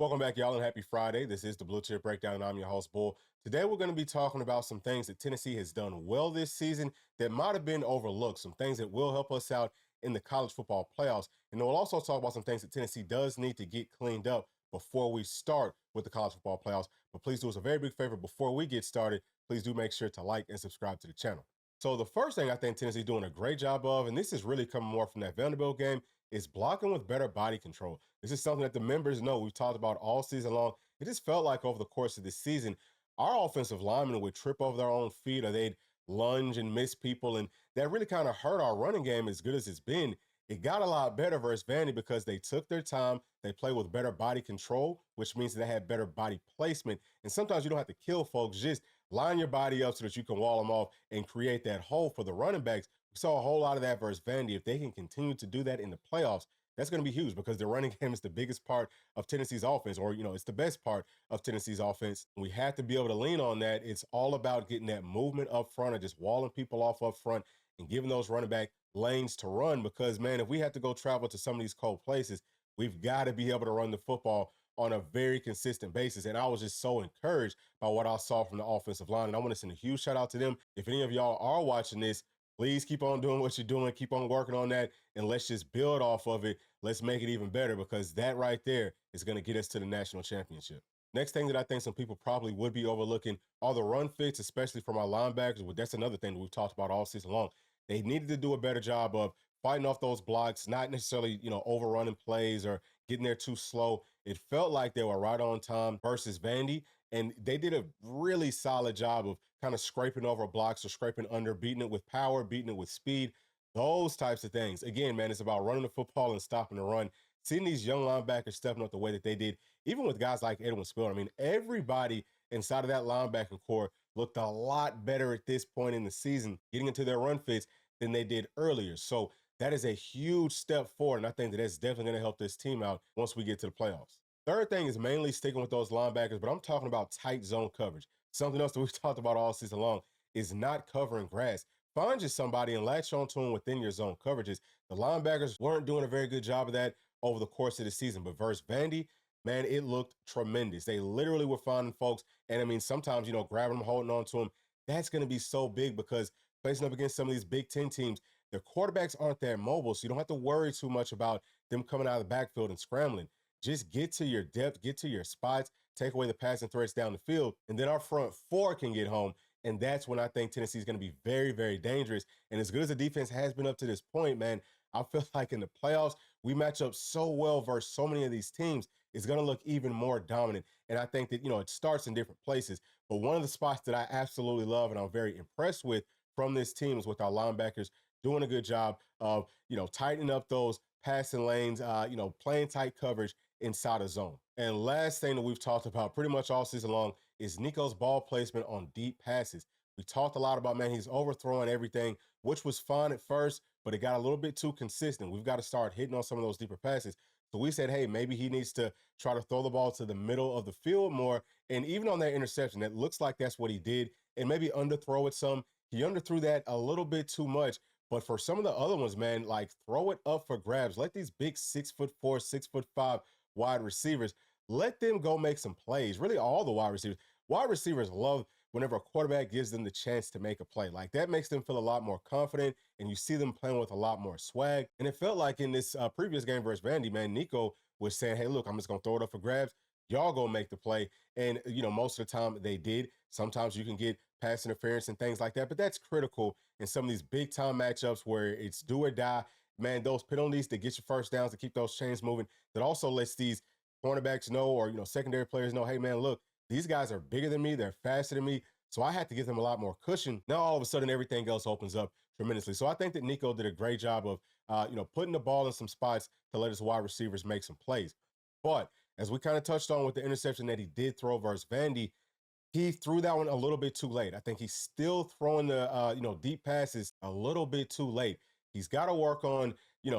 Welcome back, y'all, and happy Friday. This is the Bluechip Breakdown, and I'm your host, Bull. Today, we're going to be talking about some things that Tennessee has done well this season that might have been overlooked, some things that will help us out in the college football playoffs. And then we'll also talk about some things that Tennessee does need to get cleaned up before we start with the college football playoffs. But please do us a very big favor before we get started. Please do make sure to like and subscribe to the channel. So the first thing I think Tennessee's doing a great job of, and this is really coming more from that Vanderbilt game, is blocking with better body control. This is something that the members know we've talked about all season long. It just felt like over the course of this season, our offensive linemen would trip over their own feet or they'd lunge and miss people, and that really kind of hurt our running game as good as it's been. It got a lot better versus Vandy because they took their time, they play with better body control, which means that they have better body placement. And sometimes you don't have to kill folks, just line your body up so that you can wall them off and create that hole for the running backs. We saw a whole lot of that versus Vandy. If they can continue to do that in the playoffs, that's going to be huge because the running game is the biggest part of Tennessee's offense, or, it's the best part of Tennessee's offense. We have to be able to lean on that. It's all about getting that movement up front and just walling people off up front and giving those running back lanes to run because, man, if we have to go travel to some of these cold places, we've got to be able to run the football on a very consistent basis. And I was just so encouraged by what I saw from the offensive line. And I want to send a huge shout out to them. If any of y'all are watching this, please keep on doing what you're doing. Keep on working on that. And let's just build off of it. Let's make it even better because that right there is going to get us to the national championship. Next thing that I think some people probably would be overlooking are the run fits, especially from our linebackers. Well, that's another thing that we've talked about all season long. They needed to do a better job of fighting off those blocks, not necessarily, overrunning plays or getting there too slow. It felt like they were right on time versus Vandy, and they did a really solid job of kind of scraping over blocks or scraping under, beating it with power, beating it with speed, those types of things. Again, man, it's about running the football and stopping the run. Seeing these young linebackers stepping up the way that they did, even with guys like Edwin Spiller. I mean, everybody inside of that linebacking core looked a lot better at this point in the season, getting into their run fits than they did earlier. So that is a huge step forward, and I think that that's definitely going to help this team out once we get to the playoffs. Third thing is mainly sticking with those linebackers, but I'm talking about tight zone coverage. Something else that we've talked about all season long is not covering grass. Find just somebody and latch on to them within your zone coverages. The linebackers weren't doing a very good job of that over the course of the season, but versus Vandy, man, it looked tremendous. They literally were finding folks, and I mean, sometimes, grabbing them, holding on to them, that's going to be so big because facing up against some of these Big Ten teams, their quarterbacks aren't that mobile, so you don't have to worry too much about them coming out of the backfield and scrambling. Just get to your depth, get to your spots, take away the passing threats down the field, and then our front four can get home. And that's when I think Tennessee is going to be very, very dangerous. And as good as the defense has been up to this point, man, I feel like in the playoffs, we match up so well versus so many of these teams. It's going to look even more dominant. And I think that, it starts in different places. But one of the spots that I absolutely love and I'm very impressed with from this team is with our linebackers doing a good job of, tightening up those passing lanes, playing tight coverage inside a zone. And last thing that we've talked about pretty much all season long is Nico's ball placement on deep passes. We talked a lot about, man, he's overthrowing everything, which was fine at first, but it got a little bit too consistent. We've got to start hitting on some of those deeper passes. So we said, hey, maybe he needs to try to throw the ball to the middle of the field more. And even on that interception, it looks like that's what he did. And maybe underthrow it some. He underthrew that a little bit too much. But for some of the other ones, man, like throw it up for grabs. Let these big 6'4", 6'5" wide receivers, let them go make some plays. Really, all the wide receivers. Wide receivers love whenever a quarterback gives them the chance to make a play. Like that makes them feel a lot more confident, and you see them playing with a lot more swag. And it felt like in this previous game versus Vandy, man, Nico was saying, hey, look, I'm just going to throw it up for grabs. Y'all go make the play. And, most of the time they did. Sometimes you can get pass interference and things like that, but that's critical in some of these big time matchups where it's do or die. Man, those penalties that get your first downs to keep those chains moving, that also lets these cornerbacks know or, secondary players know, hey, man, look, these guys are bigger than me. They're faster than me. So I had to give them a lot more cushion. Now, all of a sudden, everything else opens up tremendously. So I think that Nico did a great job of, putting the ball in some spots to let his wide receivers make some plays. But as we kind of touched on with the interception that he did throw versus Vandy, he threw that one a little bit too late. I think he's still throwing the, deep passes a little bit too late. He's got to work on,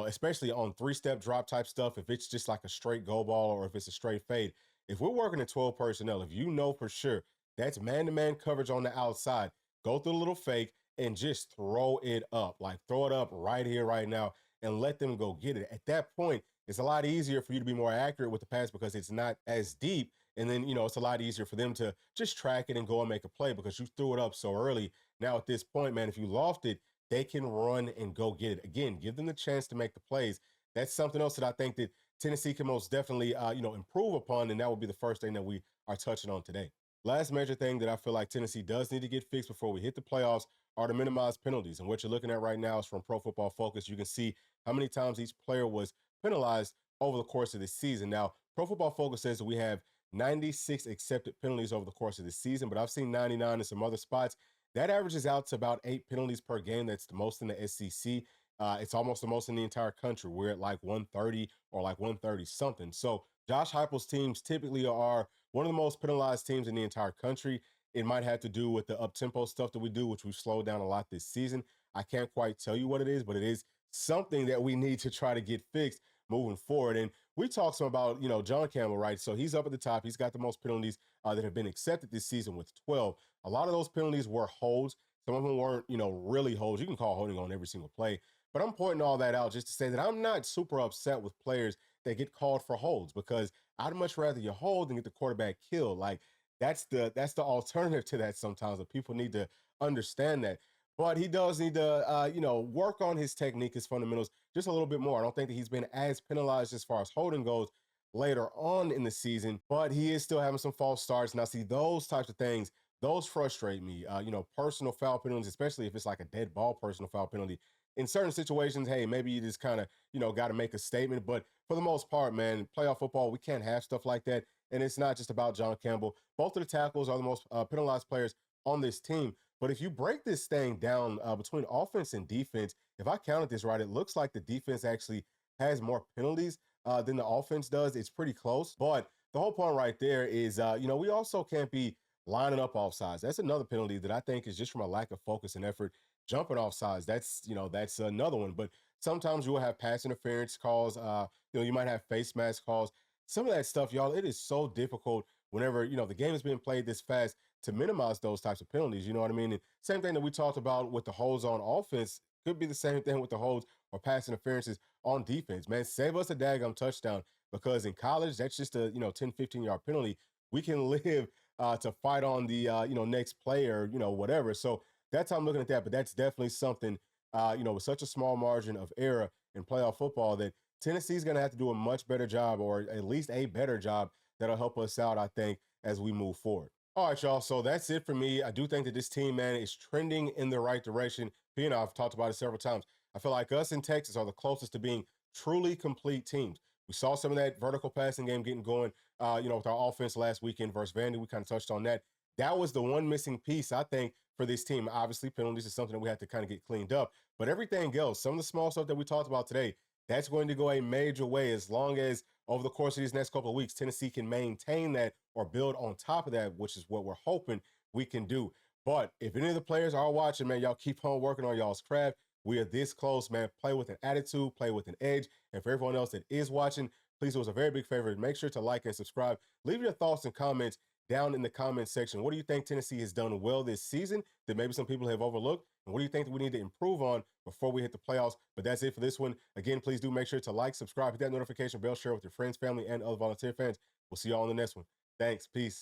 especially on three-step drop type stuff, if it's just like a straight go ball or if it's a straight fade. If we're working in 12 personnel, if you know for sure that's man-to-man coverage on the outside, go through a little fake and just throw it up. Like throw it up right here, right now, and let them go get it. At that point, it's a lot easier for you to be more accurate with the pass because it's not as deep. And then, it's a lot easier for them to just track it and go and make a play because you threw it up so early. Now, at this point, man, if you loft it, they can run and go get it. Again, give them the chance to make the plays. That's something else that I think that Tennessee can most definitely, improve upon. And that would be the first thing that we are touching on today. Last major thing that I feel like Tennessee does need to get fixed before we hit the playoffs are to minimize penalties. And what you're looking at right now is from Pro Football Focus. You can see how many times each player was penalized over the course of the season. Now, Pro Football Focus says that we have 96 accepted penalties over the course of the season, but I've seen 99 in some other spots. That averages out to about 8 penalties per game. That's the most in the SEC. It's almost the most in the entire country. We're at like 130 or like 130 something. So Josh Heupel's teams typically are one of the most penalized teams in the entire country. It might have to do with the up-tempo stuff that we do, which we've slowed down a lot this season. I can't quite tell you what it is, but it is something that we need to try to get fixed moving forward. And we talked some about, John Campbell, right? So he's up at the top. He's got the most penalties that have been accepted this season with 12. A lot of those penalties were holds. Some of them weren't, really holds. You can call holding on every single play. But I'm pointing all that out just to say that I'm not super upset with players that get called for holds because I'd much rather you hold than get the quarterback killed. Like that's the alternative to that sometimes, but people need to understand that. But he does need to, work on his technique, his fundamentals just a little bit more. I don't think that he's been as penalized as far as holding goes later on in the season, but he is still having some false starts. And I see those types of things, those frustrate me. Personal foul penalties, especially if it's like a dead ball personal foul penalty. In certain situations, hey, maybe you just kind of, got to make a statement. But for the most part, man, playoff football, we can't have stuff like that. And it's not just about John Campbell. Both of the tackles are the most penalized players on this team. But if you break this thing down between offense and defense, if I counted this right, it looks like the defense actually has more penalties than the offense does. It's pretty close. But the whole point right there is, we also can't be lining up off sides. That's another penalty that I think is just from a lack of focus and effort. Jumping off sides, that's another one. But sometimes you will have pass interference calls. You might have face mask calls. Some of that stuff, y'all, it is so difficult whenever, the game is being played this fast to minimize those types of penalties. You know what I mean? And same thing that we talked about with the holds on offense could be the same thing with the holds or pass interferences on defense. Man, save us a daggum touchdown because in college, that's just a, 10, 15-yard penalty. We can live to fight on the, next play or, whatever. So that's how I'm looking at that. But that's definitely something, with such a small margin of error in playoff football that Tennessee's going to have to do a much better job, or at least a better job that'll help us out, I think, as we move forward. All right, y'all. So that's it for me. I do think that this team, man, is trending in the right direction. I've talked about it several times. I feel like us in Texas are the closest to being truly complete teams. We saw some of that vertical passing game getting going, with our offense last weekend versus Vandy. We kind of touched on that. That was the one missing piece, I think, for this team. Obviously, penalties is something that we have to kind of get cleaned up. But everything else, some of the small stuff that we talked about today, that's going to go a major way as long as over the course of these next couple of weeks, Tennessee can maintain that or build on top of that, which is what we're hoping we can do. But if any of the players are watching, man, y'all keep on working on y'all's craft. We are this close, man. Play with an attitude, play with an edge. And for everyone else that is watching, please do us a very big favor. Make sure to like and subscribe. Leave your thoughts and comments down in the comment section. What do you think Tennessee has done well this season that maybe some people have overlooked? And what do you think that we need to improve on before we hit the playoffs? But that's it for this one. Again, please do make sure to like, subscribe, hit that notification bell, share with your friends, family, and other volunteer fans. We'll see y'all on the next one. Thanks. Peace.